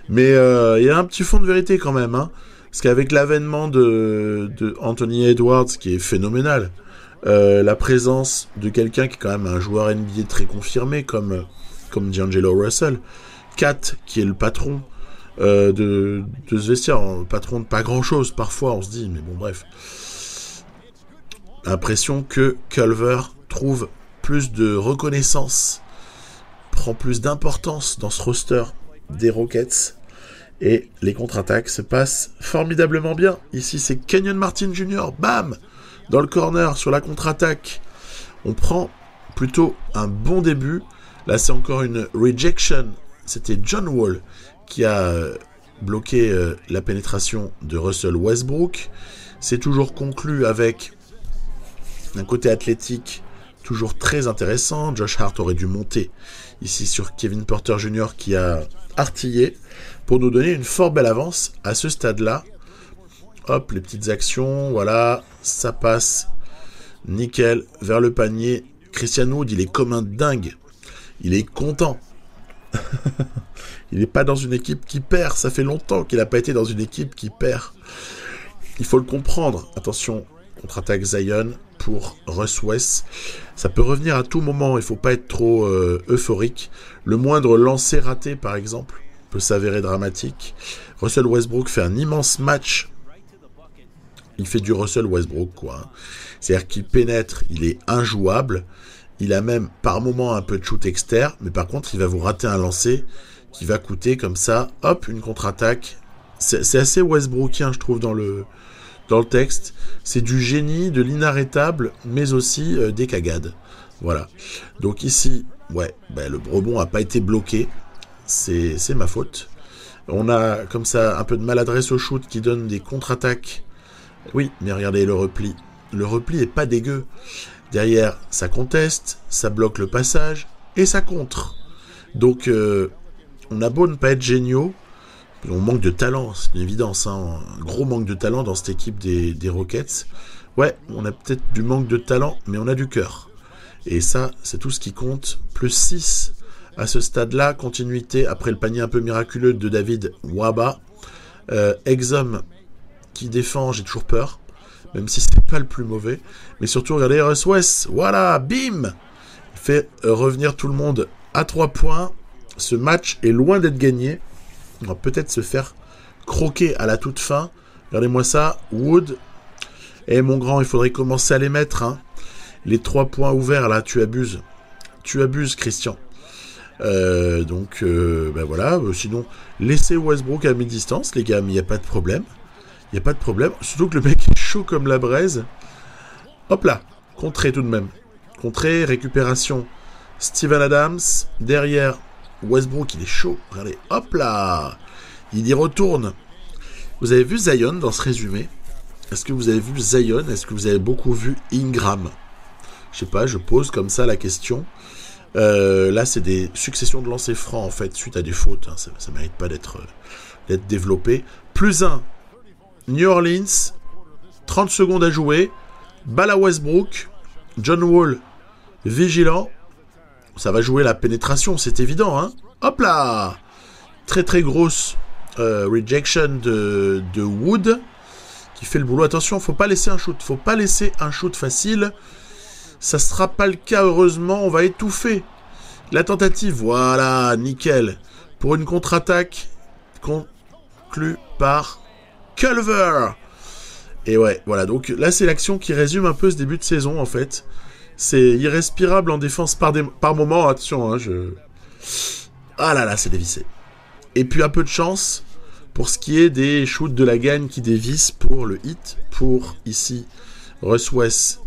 Mais il y a un petit fond de vérité quand même. Hein. Parce qu'avec l'avènement de Anthony Edwards, qui est phénoménal, la présence de quelqu'un qui est quand même un joueur NBA très confirmé, comme D'Angelo Russell, Kat, qui est le patron de ce vestiaire, le patron de pas grand-chose, parfois, on se dit, mais bon, bref. L'impression que Culver trouve plus de reconnaissance, prend plus d'importance dans ce roster des Rockets, et les contre-attaques se passent formidablement bien. Ici, c'est Kenyon Martin Jr., bam, dans le corner, sur la contre-attaque. On prend plutôt un bon début. Là, c'est encore une rejection. C'était John Wall qui a bloqué la pénétration de Russell Westbrook. C'est toujours conclu avec un côté athlétique toujours très intéressant. Josh Hart aurait dû monter ici sur Kevin Porter Jr. qui a artillé pour nous donner une fort belle avance à ce stade-là. Hop, les petites actions, voilà, ça passe nickel vers le panier. Christian Wood, il est comme un dingue. Il est content. Il n'est pas dans une équipe qui perd. Ça fait longtemps qu'il n'a pas été dans une équipe qui perd. Il faut le comprendre. Attention, contre-attaque Zion pour Russ West. Ça peut revenir à tout moment. Il ne faut pas être trop euphorique. Le moindre lancer raté, par exemple, peut s'avérer dramatique. Russell Westbrook fait un immense match. Il fait du Russell Westbrook, quoi. C'est-à-dire qu'il pénètre, il est injouable. Il a même par moment un peu de shoot externe, mais par contre, il va vous rater un lancer qui va coûter comme ça, hop, une contre-attaque. C'est assez Westbrookien, je trouve, dans le texte. C'est du génie, de l'inarrêtable, mais aussi des cagades. Voilà. Donc ici, ouais, le rebond n'a pas été bloqué. C'est ma faute. On a comme ça un peu de maladresse au shoot qui donne des contre-attaques. Oui, mais regardez le repli. Le repli est pas dégueu. Derrière, ça conteste, ça bloque le passage, et ça contre. Donc, on a beau ne pas être géniaux, on manque de talent, c'est une évidence, hein, un gros manque de talent dans cette équipe des Rockets. Ouais, on a peut-être du manque de talent, mais on a du cœur. Et ça, c'est tout ce qui compte. Plus 6 à ce stade-là, continuité après le panier un peu miraculeux de David Waba. Exum qui défend, j'ai toujours peur. Même si c'est pas le plus mauvais. Mais surtout, regardez Russ West. Voilà, bim! Il fait revenir tout le monde à 3 points. Ce match est loin d'être gagné. On va peut-être se faire croquer à la toute fin. Regardez-moi ça. Wood. Et mon grand, il faudrait commencer à les mettre. Hein. Les 3 points ouverts, là, tu abuses. Tu abuses, Christian. Donc, voilà. Sinon, laissez Westbrook à mi-distance, les gars. Mais il n'y a pas de problème. Il n'y a pas de problème. Surtout que le mec est chaud comme la braise. Hop là. Contré tout de même. Contré, récupération. Steven Adams. Derrière, Westbrook, il est chaud. Regardez. Hop là. Il y retourne. Vous avez vu Zion dans ce résumé? Est-ce que vous avez vu Zion? Est-ce que vous avez beaucoup vu Ingram? Je sais pas, je pose comme ça la question. Là, c'est des successions de lancers francs, en fait, suite à des fautes. Hein. Ça mérite pas d'être développé. +1. New Orleans, 30 secondes à jouer, balle à Westbrook, John Wall vigilant, ça va jouer la pénétration, c'est évident, hein. Hop là, très très grosse rejection de Wood qui fait le boulot. Attention, faut pas laisser un shoot facile, ça sera pas le cas heureusement, on va étouffer La tentative, voilà, nickel. Pour une contre-attaque conclue par Culver. Et ouais, voilà, donc là c'est l'action qui résume un peu ce début de saison en fait. C'est irrespirable en défense par moment, attention, hein, Ah là là, c'est dévissé. Et puis un peu de chance pour ce qui est des shoots de la gagne qui dévissent pour le hit, pour ici Russ West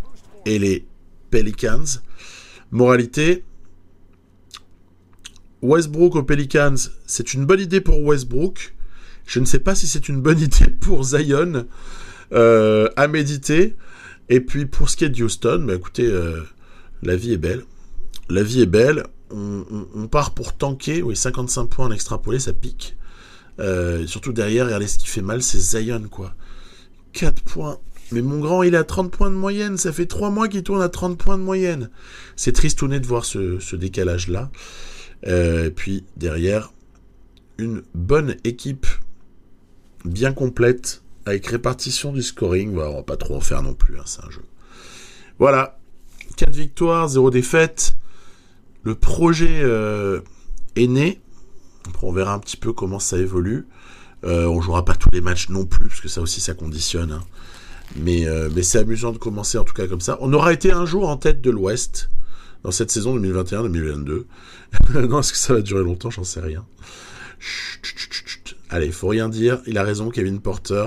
et les Pelicans. Moralité, Westbrook aux Pelicans, c'est une bonne idée pour Westbrook. Je ne sais pas si c'est une bonne idée pour Zion, à méditer. Et puis pour ce qui est de Houston, bah écoutez, la vie est belle. La vie est belle. On part pour tanker. Oui, 55 points en extrapolé, ça pique. Surtout derrière, regardez ce qui fait mal, c'est Zion, quoi. 4 points. Mais mon grand, il est à 30 points de moyenne. Ça fait 3 mois qu'il tourne à 30 points de moyenne. C'est tristouné de voir ce décalage-là. Et puis derrière, une bonne équipe bien complète avec répartition du scoring. Voilà, on va pas trop en faire non plus, hein, c'est un jeu. Voilà, 4 victoires, 0 défaites. Le projet est né. Après, on verra un petit peu comment ça évolue. On jouera pas tous les matchs non plus, parce que ça aussi ça conditionne. Hein. Mais c'est amusant de commencer en tout cas comme ça. On aura été un jour en tête de l'Ouest dans cette saison 2021-2022. Non, est-ce que ça va durer longtemps? J'en sais rien. Chut. Allez, faut rien dire. Il a raison, Kevin Porter.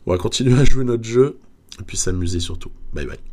On va continuer à jouer notre jeu et puis s'amuser surtout. Bye bye.